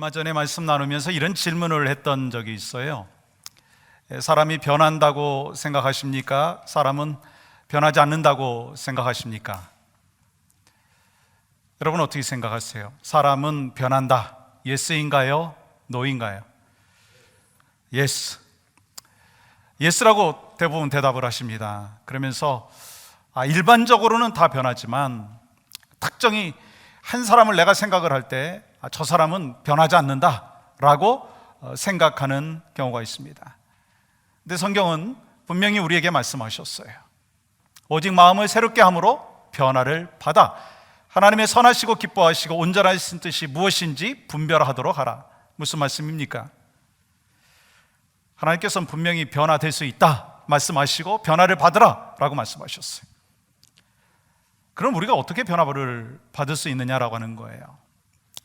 얼마 전에 말씀 나누면서 이런 질문을 했던 적이 있어요. 사람이 변한다고 생각하십니까? 사람은 변하지 않는다고 생각하십니까? 여러분 어떻게 생각하세요? 사람은 변한다. 예스인가요? 노인가요? 예스. 예스라고 대부분 대답을 하십니다. 그러면서 일반적으로는 다 변하지만 특정히 한 사람을 내가 생각을 할 때 저 사람은 변하지 않는다라고 생각하는 경우가 있습니다. 근데 성경은 분명히 우리에게 말씀하셨어요. 오직 마음을 새롭게 함으로 변화를 받아 하나님의 선하시고 기뻐하시고 온전하신 뜻이 무엇인지 분별하도록 하라. 무슨 말씀입니까? 하나님께서는 분명히 변화될 수 있다 말씀하시고 변화를 받으라 라고 말씀하셨어요. 그럼 우리가 어떻게 변화를 받을 수 있느냐라고 하는 거예요.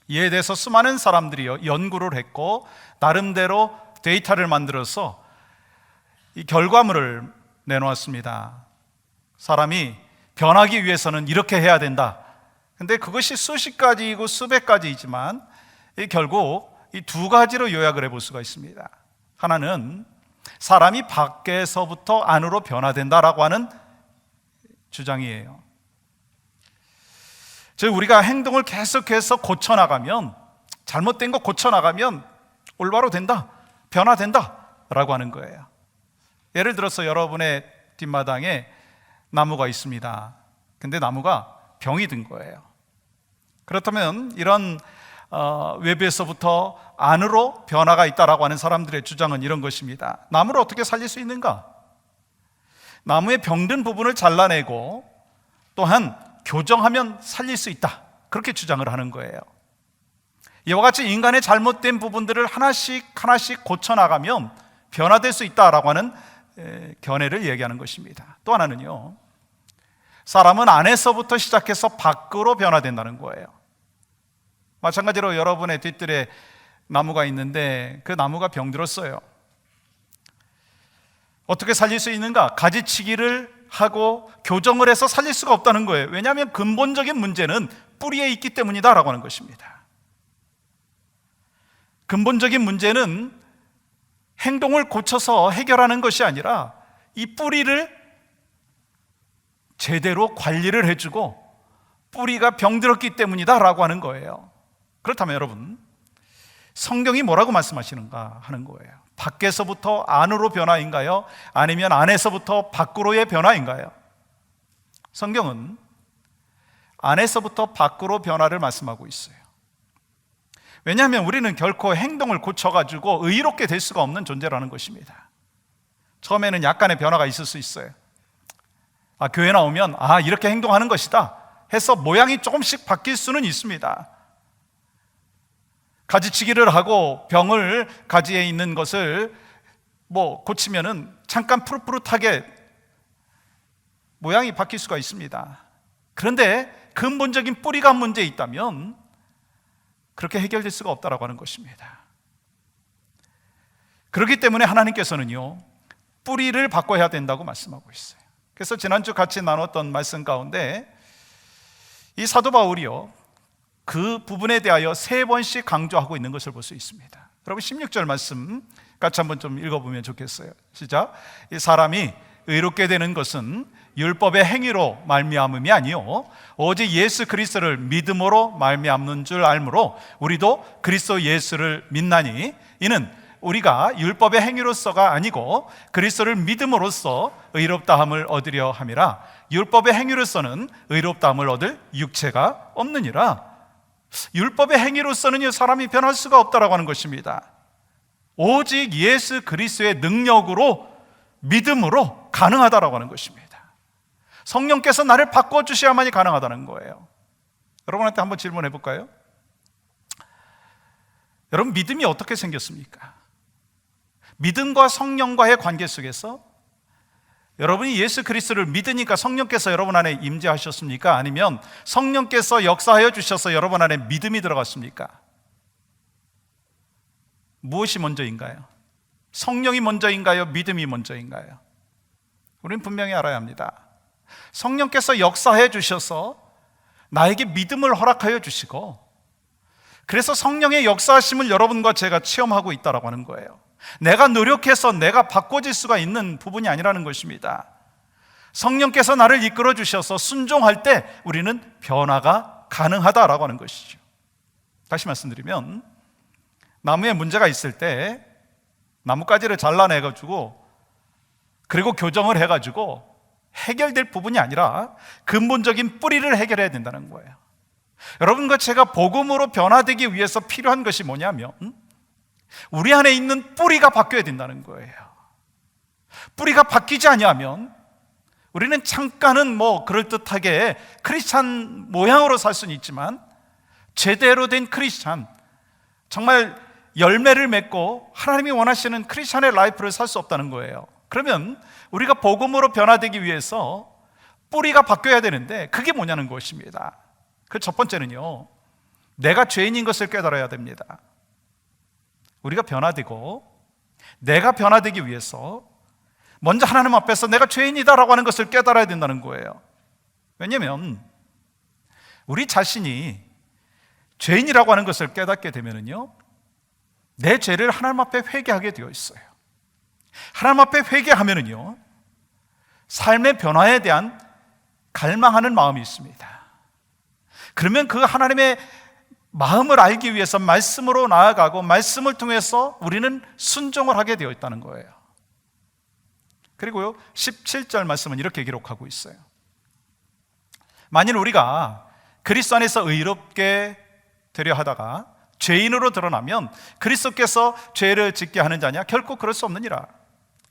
이에 대해서 수많은 사람들이 연구를 했고 나름대로 데이터를 만들어서 이 결과물을 내놓았습니다. 사람이 변하기 위해서는 이렇게 해야 된다. 근데 그것이 수십 가지이고 수백 가지이지만 결국 이 두 가지로 요약을 해볼 수가 있습니다. 하나는 사람이 밖에서부터 안으로 변화된다라고 하는 주장이에요. 즉 우리가 행동을 계속해서 고쳐나가면, 잘못된 거 고쳐나가면 올바로 된다, 변화된다 라고 하는 거예요. 예를 들어서 여러분의 뒷마당에 나무가 있습니다. 근데 나무가 병이 든 거예요. 그렇다면 이런 외부에서부터 안으로 변화가 있다라고 하는 사람들의 주장은 이런 것입니다. 나무를 어떻게 살릴 수 있는가? 나무의 병든 부분을 잘라내고 또한 교정하면 살릴 수 있다, 그렇게 주장을 하는 거예요. 이와 같이 인간의 잘못된 부분들을 하나씩 고쳐나가면 변화될 수 있다라고 하는 견해를 얘기하는 것입니다. 또 하나는요, 사람은 안에서부터 시작해서 밖으로 변화된다는 거예요. 마찬가지로 여러분의 뒤뜰에 나무가 있는데 그 나무가 병들었어요. 어떻게 살릴 수 있는가? 가지치기를 하고 교정을 해서 살릴 수가 없다는 거예요. 왜냐하면 근본적인 문제는 뿌리에 있기 때문이다라고 하는 것입니다. 근본적인 문제는 행동을 고쳐서 해결하는 것이 아니라 이 뿌리를 제대로 관리를 해주고 뿌리가 병들었기 때문이다라고 하는 거예요. 그렇다면 여러분, 성경이 뭐라고 말씀하시는가 하는 거예요. 밖에서부터 안으로 변화인가요? 아니면 안에서부터 밖으로의 변화인가요? 성경은 안에서부터 밖으로 변화를 말씀하고 있어요. 왜냐하면 우리는 결코 행동을 고쳐가지고 의롭게 될 수가 없는 존재라는 것입니다. 처음에는 약간의 변화가 있을 수 있어요. 교회 나오면 이렇게 행동하는 것이다 해서 모양이 조금씩 바뀔 수는 있습니다. 가지치기를 하고 병을, 가지에 있는 것을 고치면은 잠깐 푸릇푸릇하게 모양이 바뀔 수가 있습니다. 그런데 근본적인 뿌리가 문제에 있다면 그렇게 해결될 수가 없다라고 하는 것입니다. 그렇기 때문에 하나님께서는요, 뿌리를 바꿔야 된다고 말씀하고 있어요. 그래서 지난주 같이 나눴던 말씀 가운데 이 사도 바울이요, 그 부분에 대하여 3번씩 강조하고 있는 것을 볼 수 있습니다. 여러분 16절 말씀 같이 한번 좀 읽어보면 좋겠어요. 시작. 이 사람이 의롭게 되는 것은 율법의 행위로 말미암음이 아니요 오직 예수 그리스도를 믿음으로 말미암는 줄 알므로 우리도 그리스도 예수를 믿나니 이는 우리가 율법의 행위로서가 아니고 그리스도를 믿음으로써 의롭다함을 얻으려 함이라. 율법의 행위로서는 의롭다함을 얻을 육체가 없느니라. 율법의 행위로서는 사람이 변할 수가 없다라고 하는 것입니다. 오직 예수 그리스도의 능력으로, 믿음으로 가능하다라고 하는 것입니다. 성령께서 나를 바꿔주셔야만이 가능하다는 거예요. 여러분한테 한번 질문해 볼까요? 여러분, 믿음이 어떻게 생겼습니까? 믿음과 성령과의 관계 속에서 여러분이 예수 그리스도를 믿으니까 성령께서 여러분 안에 임재하셨습니까? 아니면 성령께서 역사하여 주셔서 여러분 안에 믿음이 들어갔습니까? 무엇이 먼저인가요? 성령이 먼저인가요? 믿음이 먼저인가요? 우리는 분명히 알아야 합니다. 성령께서 역사해 주셔서 나에게 믿음을 허락하여 주시고 그래서 성령의 역사하심을 여러분과 제가 체험하고 있다라고 하는 거예요. 내가 노력해서 내가 바꿔질 수가 있는 부분이 아니라는 것입니다. 성령께서 나를 이끌어 주셔서 순종할 때 우리는 변화가 가능하다라고 하는 것이죠. 다시 말씀드리면, 나무에 문제가 있을 때 나뭇가지를 잘라내가지고 그리고 교정을 해가지고 해결될 부분이 아니라 근본적인 뿌리를 해결해야 된다는 거예요. 여러분과 제가 복음으로 변화되기 위해서 필요한 것이 뭐냐면 우리 안에 있는 뿌리가 바뀌어야 된다는 거예요. 뿌리가 바뀌지 아니하면 우리는 잠깐은 그럴듯하게 크리스찬 모양으로 살 수는 있지만 제대로 된 크리스찬, 정말 열매를 맺고 하나님이 원하시는 크리스찬의 라이프를 살 수 없다는 거예요. 그러면 우리가 복음으로 변화되기 위해서 뿌리가 바뀌어야 되는데 그게 뭐냐는 것입니다. 그 첫 번째는요, 내가 죄인인 것을 깨달아야 됩니다. 우리가 변화되고 내가 변화되기 위해서 먼저 하나님 앞에서 내가 죄인이다라고 하는 것을 깨달아야 된다는 거예요. 왜냐하면 우리 자신이 죄인이라고 하는 것을 깨닫게 되면요, 내 죄를 하나님 앞에 회개하게 되어 있어요. 하나님 앞에 회개하면요, 삶의 변화에 대한 갈망하는 마음이 있습니다. 그러면 그 하나님의 마음을 알기 위해서 말씀으로 나아가고 말씀을 통해서 우리는 순종을 하게 되어 있다는 거예요. 그리고요, 17절 말씀은 이렇게 기록하고 있어요. 만일 우리가 그리스도 안에서 의롭게 되려 하다가 죄인으로 드러나면 그리스도께서 죄를 짓게 하는 자냐? 결코 그럴 수 없느니라.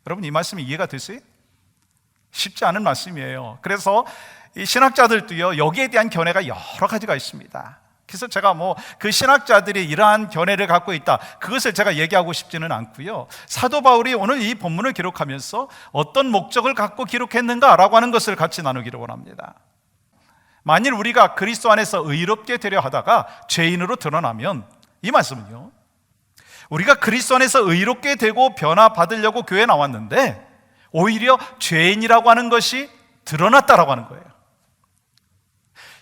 여러분, 이 말씀이 이해가 되세요? 쉽지 않은 말씀이에요. 그래서 이 신학자들도요, 여기에 대한 견해가 여러 가지가 있습니다. 그래서 제가 그 신학자들이 이러한 견해를 갖고 있다, 그것을 제가 얘기하고 싶지는 않고요. 사도 바울이 오늘 이 본문을 기록하면서 어떤 목적을 갖고 기록했는가라고 하는 것을 같이 나누기를 원합니다. 만일 우리가 그리스도 안에서 의롭게 되려 하다가 죄인으로 드러나면, 이 말씀은요, 우리가 그리스도 안에서 의롭게 되고 변화받으려고 교회에 나왔는데 오히려 죄인이라고 하는 것이 드러났다라고 하는 거예요.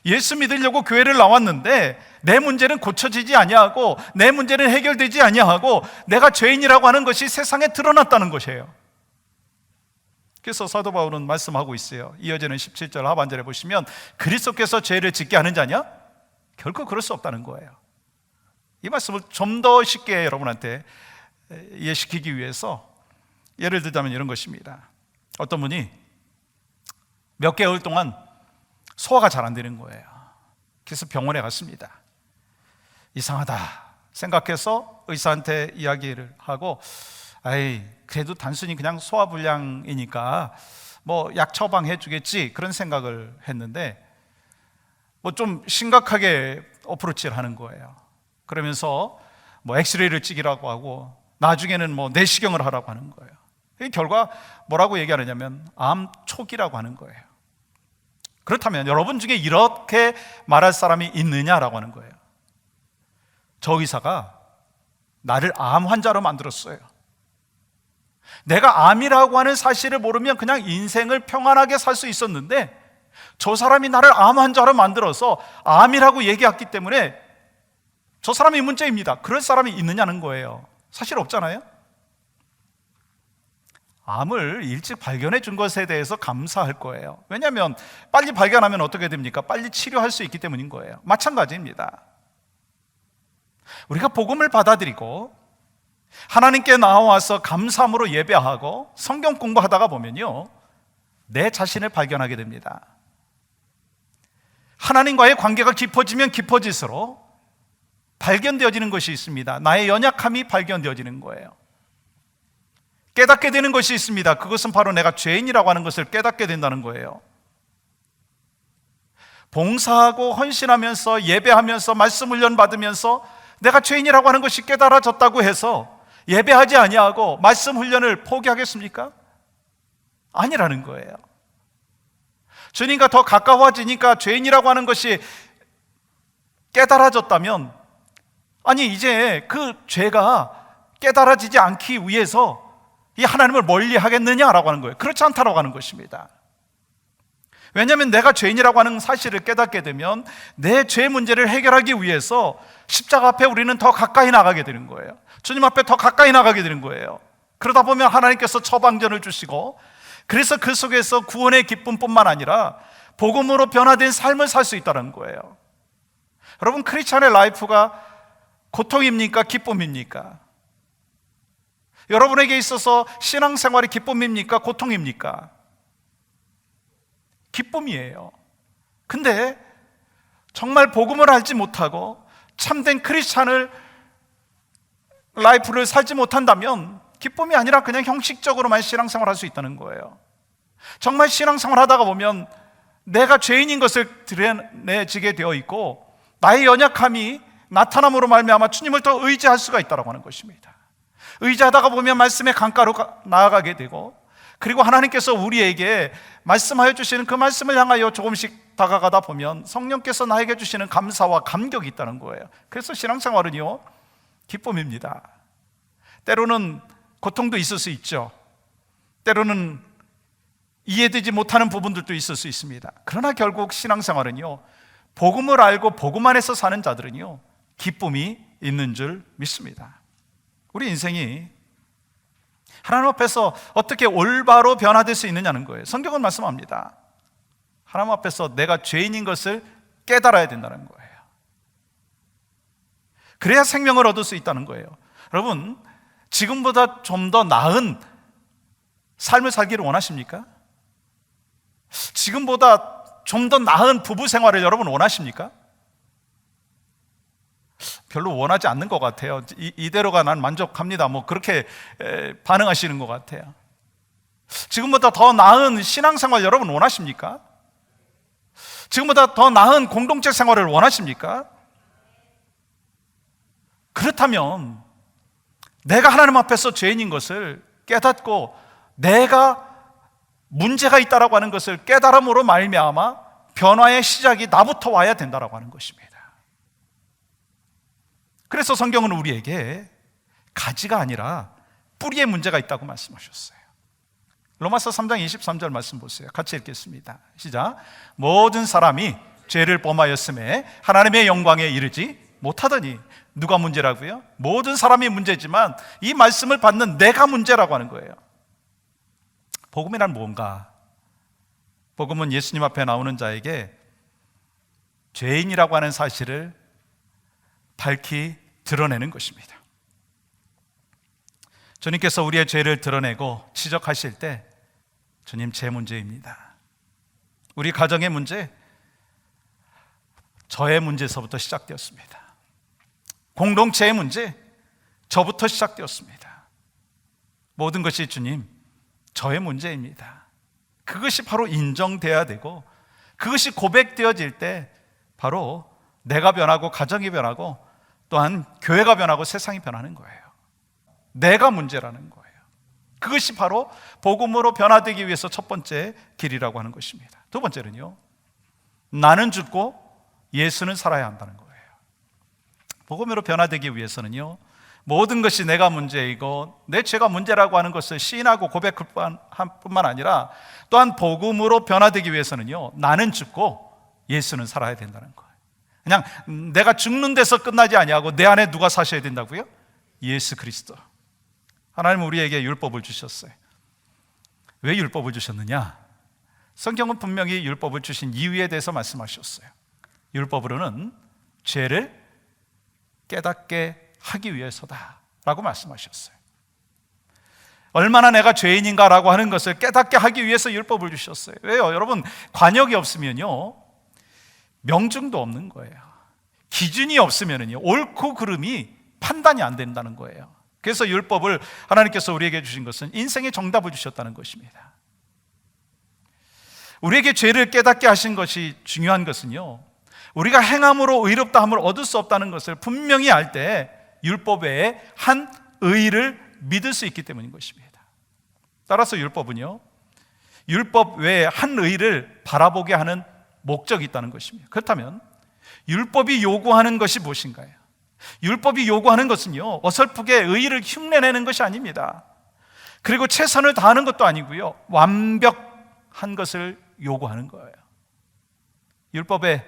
예수 믿으려고 교회를 나왔는데 내 문제는 고쳐지지 아니하고 내 문제는 해결되지 아니하고 내가 죄인이라고 하는 것이 세상에 드러났다는 것이에요. 그래서 사도 바울은 말씀하고 있어요. 이어지는 17절 하반절에 보시면, 그리스도께서 죄를 짓게 하는 자냐? 결코 그럴 수 없다는 거예요. 이 말씀을 좀 더 쉽게 여러분한테 이해시키기 위해서 예를 들자면 이런 것입니다. 어떤 분이 몇 개월 동안 소화가 잘 안 되는 거예요. 그래서 병원에 갔습니다. 이상하다 생각해서 의사한테 이야기를 하고, 그래도 단순히 그냥 소화불량이니까 약 처방해 주겠지, 그런 생각을 했는데 좀 심각하게 어프로치를 하는 거예요. 그러면서 엑스레이를 찍으라고 하고 나중에는 내시경을 하라고 하는 거예요. 이 결과 뭐라고 얘기하느냐면 암 초기라고 하는 거예요. 그렇다면 여러분 중에 이렇게 말할 사람이 있느냐라고 하는 거예요. 저 의사가 나를 암 환자로 만들었어요. 내가 암이라고 하는 사실을 모르면 그냥 인생을 평안하게 살 수 있었는데 저 사람이 나를 암 환자로 만들어서 암이라고 얘기했기 때문에 저 사람이 문제입니다. 그럴 사람이 있느냐는 거예요. 사실 없잖아요. 암을 일찍 발견해 준 것에 대해서 감사할 거예요. 왜냐하면 빨리 발견하면 어떻게 됩니까? 빨리 치료할 수 있기 때문인 거예요. 마찬가지입니다. 우리가 복음을 받아들이고 하나님께 나와서 감사함으로 예배하고 성경 공부하다가 보면요, 내 자신을 발견하게 됩니다. 하나님과의 관계가 깊어지면 깊어질수록 발견되어지는 것이 있습니다. 나의 연약함이 발견되어지는 거예요. 깨닫게 되는 것이 있습니다. 그것은 바로 내가 죄인이라고 하는 것을 깨닫게 된다는 거예요. 봉사하고 헌신하면서 예배하면서 말씀 훈련 받으면서 내가 죄인이라고 하는 것이 깨달아졌다고 해서 예배하지 아니하고 말씀 훈련을 포기하겠습니까? 아니라는 거예요. 주님과 더 가까워지니까 죄인이라고 하는 것이 깨달아졌다면, 아니 이제 그 죄가 깨달아지지 않기 위해서 이 하나님을 멀리 하겠느냐라고 하는 거예요. 그렇지 않다라고 하는 것입니다. 왜냐하면 내가 죄인이라고 하는 사실을 깨닫게 되면 내 죄 문제를 해결하기 위해서 십자가 앞에 우리는 더 가까이 나가게 되는 거예요. 주님 앞에 더 가까이 나가게 되는 거예요. 그러다 보면 하나님께서 처방전을 주시고, 그래서 그 속에서 구원의 기쁨뿐만 아니라 복음으로 변화된 삶을 살 수 있다는 거예요. 여러분, 크리스찬의 라이프가 고통입니까? 기쁨입니까? 여러분에게 있어서 신앙생활이 기쁨입니까? 고통입니까? 기쁨이에요. 근데 정말 복음을 알지 못하고 참된 크리스찬을 라이프를 살지 못한다면 기쁨이 아니라 그냥 형식적으로만 신앙생활 할 수 있다는 거예요. 정말 신앙생활 하다가 보면 내가 죄인인 것을 드러내지게 되어 있고, 나의 연약함이 나타남으로 말미암아 주님을 더 의지할 수가 있다고 하는 것입니다. 의지하다가 보면 말씀의 강가로 나아가게 되고, 그리고 하나님께서 우리에게 말씀하여 주시는 그 말씀을 향하여 조금씩 다가가다 보면 성령께서 나에게 주시는 감사와 감격이 있다는 거예요. 그래서 신앙생활은요, 기쁨입니다. 때로는 고통도 있을 수 있죠. 때로는 이해되지 못하는 부분들도 있을 수 있습니다. 그러나 결국 신앙생활은요, 복음을 알고 복음 안에서 사는 자들은요, 기쁨이 있는 줄 믿습니다. 우리 인생이 하나님 앞에서 어떻게 올바로 변화될 수 있느냐는 거예요. 성경은 말씀합니다. 하나님 앞에서 내가 죄인인 것을 깨달아야 된다는 거예요. 그래야 생명을 얻을 수 있다는 거예요. 여러분, 지금보다 좀 더 나은 삶을 살기를 원하십니까? 지금보다 좀 더 나은 부부 생활을 여러분 원하십니까? 별로 원하지 않는 것 같아요. 이대로가 난 만족합니다. 뭐 그렇게 반응하시는 것 같아요. 지금보다 더 나은 신앙생활 여러분 원하십니까? 지금보다 더 나은 공동체 생활을 원하십니까? 그렇다면 내가 하나님 앞에서 죄인인 것을 깨닫고 내가 문제가 있다라고 하는 것을 깨달음으로 말미암아 변화의 시작이 나부터 와야 된다라고 하는 것입니다. 그래서 성경은 우리에게 가지가 아니라 뿌리에 문제가 있다고 말씀하셨어요. 로마서 3장 23절 말씀 보세요. 같이 읽겠습니다. 시작. 모든 사람이 죄를 범하였음에 하나님의 영광에 이르지 못하더니. 누가 문제라고요? 모든 사람이 문제지만 이 말씀을 받는 내가 문제라고 하는 거예요. 복음이란 뭔가? 복음은 예수님 앞에 나오는 자에게 죄인이라고 하는 사실을 밝히 드러내는 것입니다. 주님께서 우리의 죄를 드러내고 지적하실 때 주님, 제 문제입니다. 우리 가정의 문제, 저의 문제에서부터 시작되었습니다. 공동체의 문제, 저부터 시작되었습니다. 모든 것이 주님, 저의 문제입니다. 그것이 바로 인정돼야 되고, 그것이 고백되어질 때 바로 내가 변하고 가정이 변하고 또한 교회가 변하고 세상이 변하는 거예요. 내가 문제라는 거예요. 그것이 바로 복음으로 변화되기 위해서 첫 번째 길이라고 하는 것입니다. 두 번째는요, 나는 죽고 예수는 살아야 한다는 거예요. 복음으로 변화되기 위해서는요, 모든 것이 내가 문제이고 내 죄가 문제라고 하는 것을 시인하고 고백할 뿐만 아니라 또한 복음으로 변화되기 위해서는요, 나는 죽고 예수는 살아야 된다는 거예요. 그냥 내가 죽는 데서 끝나지 아니하고 내 안에 누가 사셔야 된다고요? 예수 그리스도. 하나님은 우리에게 율법을 주셨어요. 왜 율법을 주셨느냐? 성경은 분명히 율법을 주신 이유에 대해서 말씀하셨어요. 율법으로는 죄를 깨닫게 하기 위해서다라고 말씀하셨어요. 얼마나 내가 죄인인가라고 하는 것을 깨닫게 하기 위해서 율법을 주셨어요. 왜요? 여러분, 관역이 없으면요, 명중도 없는 거예요. 기준이 없으면요, 옳고 그름이 판단이 안 된다는 거예요. 그래서 율법을 하나님께서 우리에게 주신 것은 인생의 정답을 주셨다는 것입니다. 우리에게 죄를 깨닫게 하신 것이 중요한 것은요, 우리가 행함으로 의롭다함을 얻을 수 없다는 것을 분명히 알 때 율법 외에 한 의를 믿을 수 있기 때문인 것입니다. 따라서 율법은요, 율법 외에 한 의를 바라보게 하는 목적이 있다는 것입니다. 그렇다면 율법이 요구하는 것이 무엇인가요? 율법이 요구하는 것은요, 어설프게 의의를 흉내내는 것이 아닙니다. 그리고 최선을 다하는 것도 아니고요, 완벽한 것을 요구하는 거예요. 율법의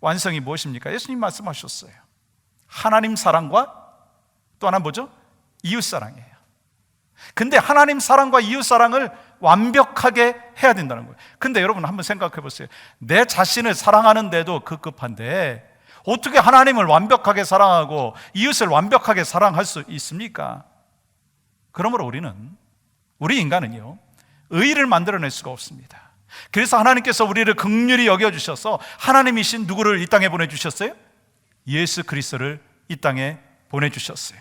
완성이 무엇입니까? 예수님 말씀하셨어요. 하나님 사랑과 또 하나 뭐죠? 이웃 사랑이에요. 근데 하나님 사랑과 이웃 사랑을 완벽하게 해야 된다는 거예요. 근데 여러분 한번 생각해 보세요. 내 자신을 사랑하는데도 급급한데 어떻게 하나님을 완벽하게 사랑하고 이웃을 완벽하게 사랑할 수 있습니까? 그러므로 우리 인간은요, 의의를 만들어낼 수가 없습니다. 그래서 하나님께서 우리를 긍휼히 여겨주셔서 하나님이신 누구를 이 땅에 보내주셨어요? 예수 그리스도를 이 땅에 보내주셨어요.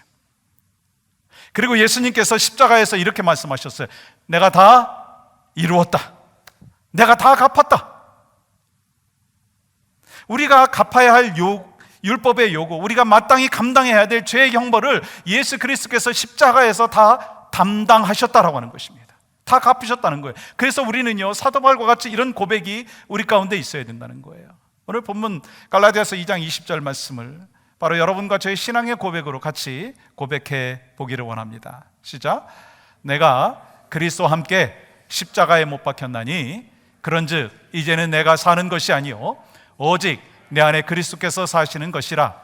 그리고 예수님께서 십자가에서 이렇게 말씀하셨어요. 내가 다 이루었다. 내가 다 갚았다. 우리가 갚아야 할 율법의 요구, 우리가 마땅히 감당해야 될 죄의 형벌을 예수 그리스도께서 십자가에서 다 담당하셨다라고 하는 것입니다. 다 갚으셨다는 거예요. 그래서 우리는요, 사도 바울과 같이 이런 고백이 우리 가운데 있어야 된다는 거예요. 오늘 본문 갈라디아서 2장 20절 말씀을 바로 여러분과 저의 신앙의 고백으로 같이 고백해 보기를 원합니다. 시작. 내가 그리스도와 함께 십자가에 못 박혔나니 그런즉 이제는 내가 사는 것이 아니요 오직 내 안에 그리스도께서 사시는 것이라.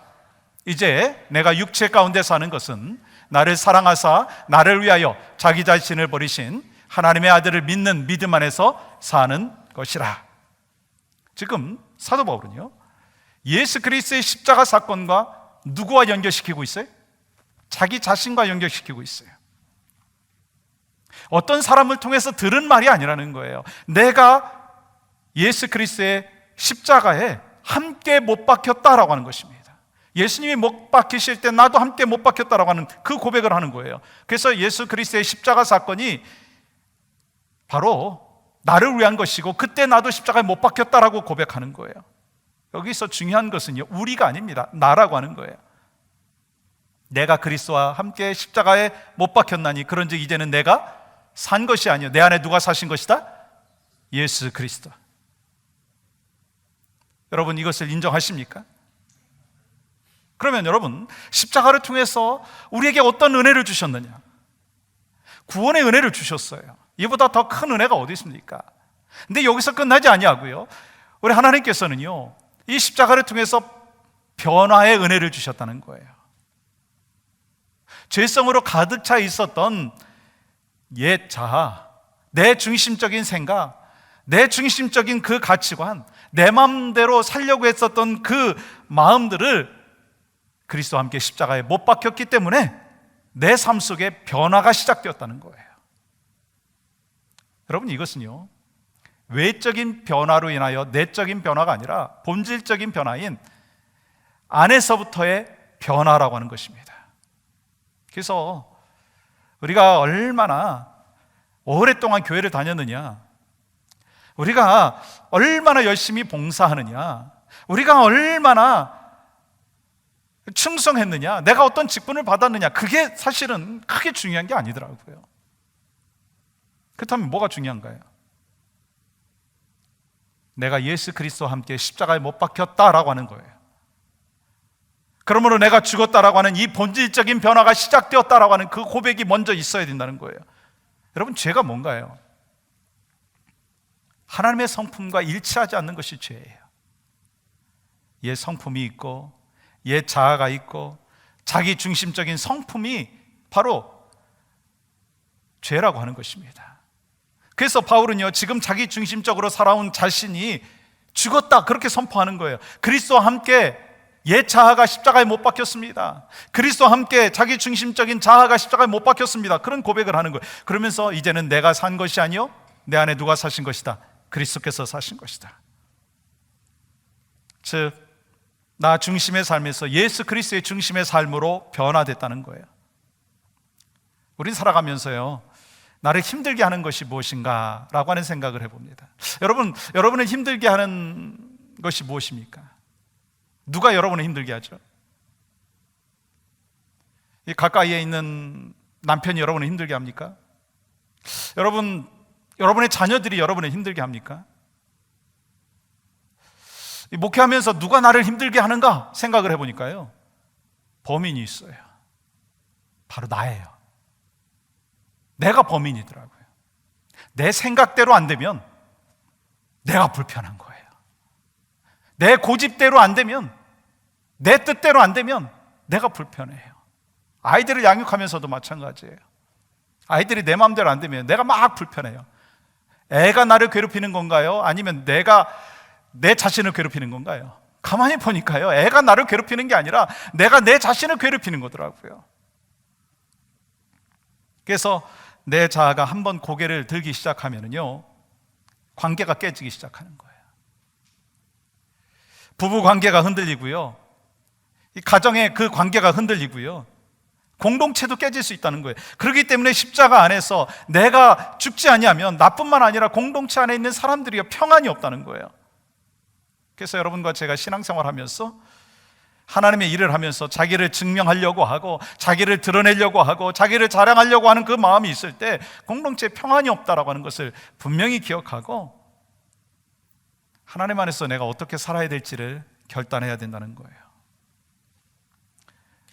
이제 내가 육체 가운데 사는 것은 나를 사랑하사 나를 위하여 자기 자신을 버리신 하나님의 아들을 믿는 믿음 안에서 사는 것이라. 지금 사도 바울은요, 예수 그리스도의 십자가 사건과 누구와 연결시키고 있어요? 자기 자신과 연결시키고 있어요. 어떤 사람을 통해서 들은 말이 아니라는 거예요. 내가 예수 그리스도의 십자가에 함께 못 박혔다라고 하는 것입니다. 예수님이 못 박히실 때 나도 함께 못 박혔다라고 하는 그 고백을 하는 거예요. 그래서 예수 그리스도의 십자가 사건이 바로 나를 위한 것이고 그때 나도 십자가에 못 박혔다라고 고백하는 거예요. 여기서 중요한 것은요, 우리가 아닙니다. 나라고 하는 거예요. 내가 그리스도와 함께 십자가에 못 박혔나니 그런즉 이제는 내가 산 것이 아니요 내 안에 누가 사신 것이다? 예수 그리스도. 여러분 이것을 인정하십니까? 그러면 여러분 십자가를 통해서 우리에게 어떤 은혜를 주셨느냐? 구원의 은혜를 주셨어요. 이보다 더 큰 은혜가 어디 있습니까? 근데 여기서 끝나지 아니하고요, 우리 하나님께서는요 이 십자가를 통해서 변화의 은혜를 주셨다는 거예요. 죄성으로 가득 차 있었던 옛 자아, 내 중심적인 생각, 내 중심적인 그 가치관, 내 마음대로 살려고 했었던 그 마음들을 그리스도와 함께 십자가에 못 박혔기 때문에 내 삶 속에 변화가 시작되었다는 거예요. 여러분 이것은요 외적인 변화로 인하여 내적인 변화가 아니라 본질적인 변화인 안에서부터의 변화라고 하는 것입니다. 그래서 우리가 얼마나 오랫동안 교회를 다녔느냐, 우리가 얼마나 열심히 봉사하느냐, 우리가 얼마나 충성했느냐, 내가 어떤 직분을 받았느냐, 그게 사실은 크게 중요한 게 아니더라고요. 그렇다면 뭐가 중요한가요? 내가 예수 그리스도와 함께 십자가에 못 박혔다라고 하는 거예요. 그러므로 내가 죽었다라고 하는 이 본질적인 변화가 시작되었다라고 하는 그 고백이 먼저 있어야 된다는 거예요. 여러분 죄가 뭔가요? 하나님의 성품과 일치하지 않는 것이 죄예요. 옛 성품이 있고 옛 자아가 있고 자기 중심적인 성품이 바로 죄라고 하는 것입니다. 그래서 바울은요 지금 자기 중심적으로 살아온 자신이 죽었다 그렇게 선포하는 거예요. 그리스도와 함께 옛 자아가 십자가에 못 박혔습니다. 그리스도와 함께 자기 중심적인 자아가 십자가에 못 박혔습니다. 그런 고백을 하는 거예요. 그러면서 이제는 내가 산 것이 아니요 내 안에 누가 사신 것이다? 그리스도께서 사신 것이다. 즉 나 중심의 삶에서 예수 그리스도의 중심의 삶으로 변화됐다는 거예요. 우린 살아가면서요 나를 힘들게 하는 것이 무엇인가 라고 하는 생각을 해봅니다. 여러분을 힘들게 하는 것이 무엇입니까? 누가 여러분을 힘들게 하죠? 이 가까이에 있는 남편이 여러분을 힘들게 합니까? 여러분의 자녀들이 여러분을 힘들게 합니까? 이 목회하면서 누가 나를 힘들게 하는가 생각을 해보니까요 범인이 있어요. 바로 나예요. 내가 범인이더라고요. 내 생각대로 안 되면 내가 불편한 거예요. 내 고집대로 안 되면, 내 뜻대로 안 되면 내가 불편해요. 아이들을 양육하면서도 마찬가지예요. 아이들이 내 마음대로 안 되면 내가 막 불편해요. 애가 나를 괴롭히는 건가요? 아니면 내가 내 자신을 괴롭히는 건가요? 가만히 보니까요, 애가 나를 괴롭히는 게 아니라 내가 내 자신을 괴롭히는 거더라고요. 그래서 내 자아가 한번 고개를 들기 시작하면요, 관계가 깨지기 시작하는 거예요. 부부 관계가 흔들리고요, 이 가정의 그 관계가 흔들리고요, 공동체도 깨질 수 있다는 거예요. 그렇기 때문에 십자가 안에서 내가 죽지 아니하면 나뿐만 아니라 공동체 안에 있는 사람들이 평안이 없다는 거예요. 그래서 여러분과 제가 신앙생활하면서 하나님의 일을 하면서 자기를 증명하려고 하고 자기를 드러내려고 하고 자기를 자랑하려고 하는 그 마음이 있을 때 공동체에 평안이 없다라고 하는 것을 분명히 기억하고 하나님 안에서 내가 어떻게 살아야 될지를 결단해야 된다는 거예요.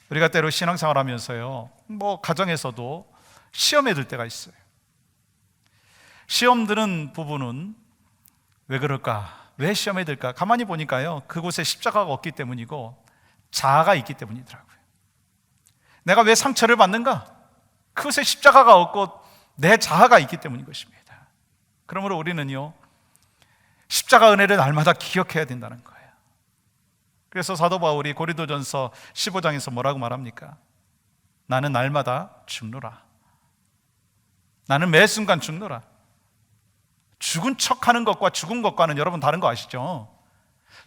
우리가 때로 신앙생활 하면서요, 가정에서도 시험에 들 때가 있어요. 시험 드는 부분은 왜 그럴까? 왜 시험에 들까? 가만히 보니까요, 그곳에 십자가가 없기 때문이고 자아가 있기 때문이더라고요. 내가 왜 상처를 받는가? 그곳에 십자가가 없고 내 자아가 있기 때문인 것입니다. 그러므로 우리는요, 십자가 은혜를 날마다 기억해야 된다는 거예요. 그래서 사도 바울이 고린도전서 15장에서 뭐라고 말합니까? 나는 날마다 죽노라. 나는 매 순간 죽노라. 죽은 척하는 것과 죽은 것과는 여러분 다른 거 아시죠?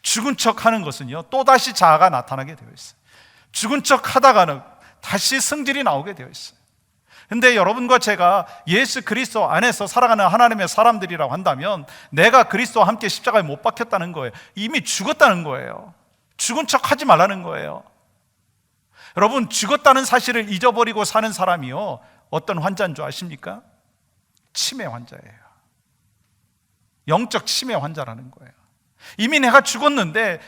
죽은 척하는 것은요, 또다시 자아가 나타나게 되어 있어요. 죽은 척 하다가는 다시 성질이 나오게 되어 있어요. 근데 여러분과 제가 예수 그리스도 안에서 살아가는 하나님의 사람들이라고 한다면 내가 그리스도와 함께 십자가에 못 박혔다는 거예요. 이미 죽었다는 거예요. 죽은 척 하지 말라는 거예요. 여러분, 죽었다는 사실을 잊어버리고 사는 사람이요, 어떤 환자인 줄 아십니까? 치매 환자예요. 영적 치매 환자라는 거예요. 이미 내가 죽었는데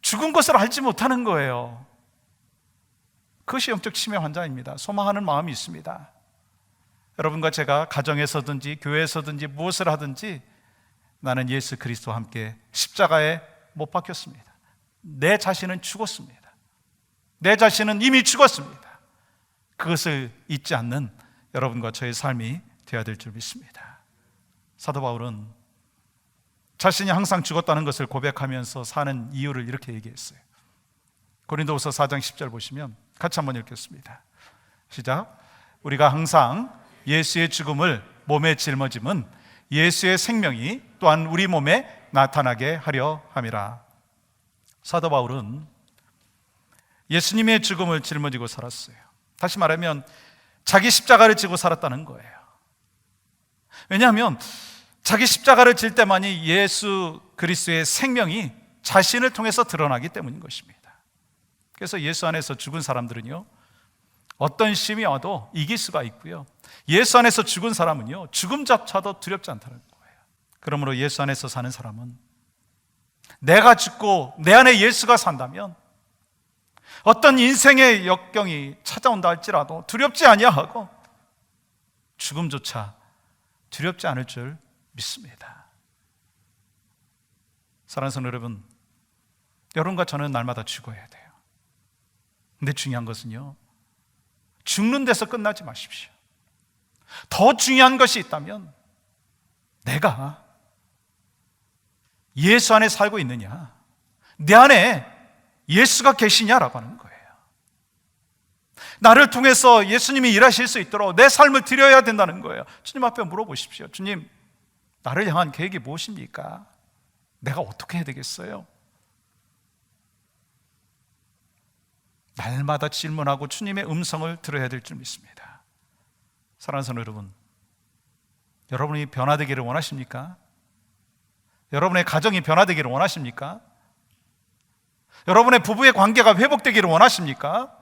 죽은 것을 알지 못하는 거예요. 그것이 영적 치매 환자입니다. 소망하는 마음이 있습니다. 여러분과 제가 가정에서든지 교회에서든지 무엇을 하든지 나는 예수 그리스도와 함께 십자가에 못 박혔습니다. 내 자신은 죽었습니다. 내 자신은 이미 죽었습니다. 그것을 잊지 않는 여러분과 저의 삶이 되어야 될 줄 믿습니다. 사도 바울은 자신이 항상 죽었다는 것을 고백하면서 사는 이유를 이렇게 얘기했어요. 고린도후서 4장 10절 보시면 같이 한번 읽겠습니다. 시작. 우리가 항상 예수의 죽음을 몸에 짊어짐은 예수의 생명이 또한 우리 몸에 나타나게 하려 함이라. 사도 바울은 예수님의 죽음을 짊어지고 살았어요. 다시 말하면 자기 십자가를 지고 살았다는 거예요. 왜냐하면 자기 십자가를 질 때만이 예수 그리스도의 생명이 자신을 통해서 드러나기 때문인 것입니다. 그래서 예수 안에서 죽은 사람들은요, 어떤 시험이 와도 이길 수가 있고요, 예수 안에서 죽은 사람은요, 죽음조차도 두렵지 않다는 거예요. 그러므로 예수 안에서 사는 사람은 내가 죽고 내 안에 예수가 산다면 어떤 인생의 역경이 찾아온다 할지라도 두렵지 아니하고 죽음조차 두렵지 않을 줄 믿습니다. 사랑하는 성도 여러분, 여러분과 저는 날마다 죽어야 돼요. 근데 중요한 것은요, 죽는 데서 끝나지 마십시오. 더 중요한 것이 있다면 내가 예수 안에 살고 있느냐, 내 안에 예수가 계시냐라고 하는 거예요. 나를 통해서 예수님이 일하실 수 있도록 내 삶을 드려야 된다는 거예요. 주님 앞에 물어보십시오. 주님, 나를 향한 계획이 무엇입니까? 내가 어떻게 해야 되겠어요? 날마다 질문하고 주님의 음성을 들어야 될 줄 믿습니다. 사랑하는 성도 여러분, 여러분이 변화되기를 원하십니까? 여러분의 가정이 변화되기를 원하십니까? 여러분의 부부의 관계가 회복되기를 원하십니까?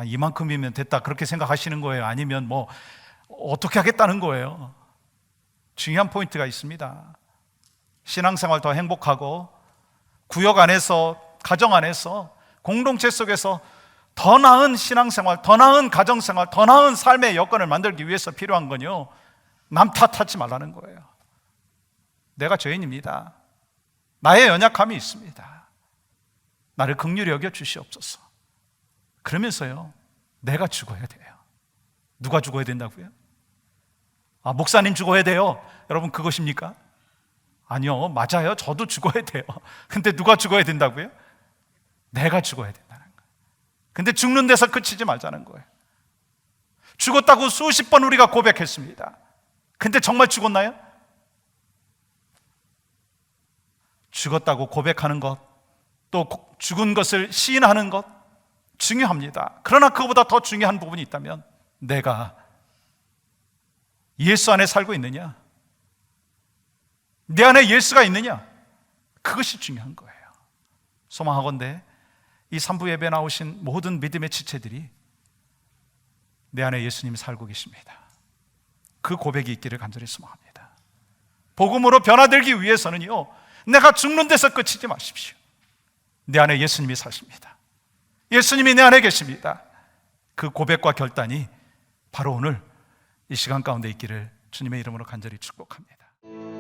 이만큼이면 됐다 그렇게 생각하시는 거예요? 아니면 어떻게 하겠다는 거예요? 중요한 포인트가 있습니다. 신앙생활 더 행복하고 구역 안에서, 가정 안에서, 공동체 속에서 더 나은 신앙생활, 더 나은 가정생활, 더 나은 삶의 여건을 만들기 위해서 필요한 건요, 남 탓하지 말라는 거예요. 내가 죄인입니다. 나의 연약함이 있습니다. 나를 긍휼히 여겨 주시옵소서. 그러면서요, 내가 죽어야 돼요. 누가 죽어야 된다고요? 목사님 죽어야 돼요. 여러분, 그것입니까? 아니요, 맞아요. 저도 죽어야 돼요. 근데 누가 죽어야 된다고요? 내가 죽어야 된다는 거예요. 근데 죽는 데서 그치지 말자는 거예요. 죽었다고 수십 번 우리가 고백했습니다. 근데 정말 죽었나요? 죽었다고 고백하는 것, 또 죽은 것을 시인하는 것 중요합니다. 그러나 그거보다 더 중요한 부분이 있다면, 내가 예수 안에 살고 있느냐, 내 안에 예수가 있느냐, 그것이 중요한 거예요. 소망하건대 이 3부 예배에 나오신 모든 믿음의 지체들이 내 안에 예수님이 살고 계십니다. 그 고백이 있기를 간절히 소망합니다. 복음으로 변화되기 위해서는요, 내가 죽는 데서 끝이지 마십시오. 내 안에 예수님이 사십니다. 예수님이 내 안에 계십니다. 그 고백과 결단이 바로 오늘 이 시간 가운데 있기를 주님의 이름으로 간절히 축복합니다.